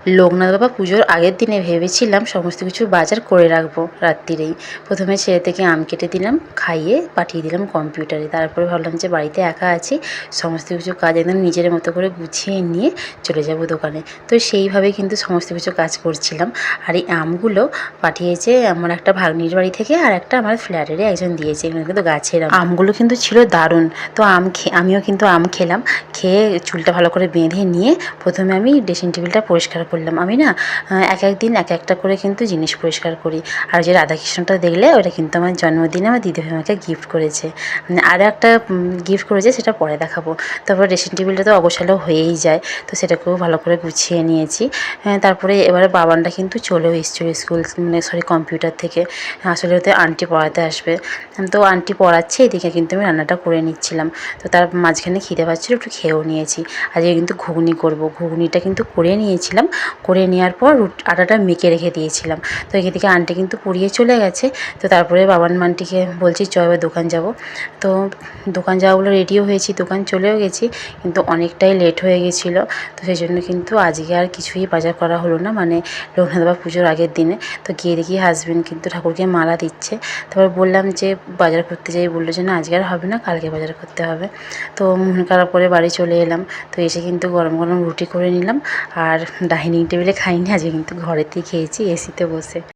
লোকনাথ বাবা পুজোর আগের দিনে ভেবেছিলাম সমস্ত কিছু বাজার করে রাখবো রাত্তিরেই। প্রথমে ছেলে থেকে আম কেটে দিলাম, খাইয়ে পাঠিয়ে দিলাম কম্পিউটারে। তারপরে ভাবলাম যে বাড়িতে একা আছি, সমস্ত কিছু কাজ একদম নিজের মতো করে গুছিয়ে নিয়ে চলে যাব দোকানে। তো সেইভাবে কিন্তু সমস্ত কিছু কাজ করছিলাম। আর এই আমগুলো পাঠিয়েছে আমার একটা ভাগ্নির বাড়ি থেকে, আর একটা আমার ফ্ল্যাটেরই একজন দিয়েছে। এগুলো কিন্তু গাছের আমগুলো কিন্তু ছিল দারুণ। তো আমিও কিন্তু আম খেলাম। খেয়ে চুলটা ভালো করে বেঁধে নিয়ে প্রথমে আমি ড্রেসিং টেবিলটা পরিষ্কার করলাম। আমি না এক এক দিন এক একটা করে কিন্তু জিনিস পরিষ্কার করি। আর যে রাধাকৃষ্ণটা দেখলে ওটা কিন্তু আমার জন্মদিনে আমার দিদিভাই আমাকে গিফট করেছে। আরও একটা গিফট করেছে, সেটা পরে দেখাবো। তারপর ড্রেসিং টেবিলটা তো অগোছালো হয়েই যায়, তো সেটাকেও ভালো করে গুছিয়ে নিয়েছি। তারপরে এবারে বাবানটা কিন্তু চলেও এসেছিলো স্কুল, কম্পিউটার থেকে। আসলে ওতে আন্টি পড়াতে আসবে, তো আন্টি পড়াচ্ছে, এদিকে কিন্তু আমি রান্নাটা করে নিচ্ছিলাম। তো তার মাঝখানে খিদে পাচ্ছিলো, একটু খেয়েও নিয়েছি। আজকে কিন্তু ঘুগনি করব, ঘুগনিটা কিন্তু করে নিয়েছিলাম। করে নেওয়ার পর আটাটা মেখে রেখে দিয়েছিলাম। তো এদিকে আন্টি কিন্তু পুড়িয়ে চলে গেছে। তো তারপরে বাবান আন্টিকে বলছি চ এবার দোকান যাব। তো দোকান যাওয়া বলে রেডিও হয়েছি, দোকান চলেও গেছি, কিন্তু অনেকটাই লেট হয়ে গেছিলো। তো সেই জন্য কিন্তু আজকে আর কিছুই বাজার করা হলো না, মানে লোকনাথ বাবা পুজোর আগের দিনে। তো গিয়ে দেখি হাজবেন্ড কিন্তু ঠাকুরকে মালা দিচ্ছে। তারপর বললাম যে বাজার করতে যাই, বললো যে না আজকে আর হবে না, কালকে বাজার করতে হবে। তো মন খারাপ করে বাড়ি চলে এলাম। তো এসে কিন্তু গরম গরম রুটি করে নিলাম। আর ডাইনিং টেবিলে খাইনি, আজকে কিন্তু ঘরেতেই খেয়েছি এসিতে বসে।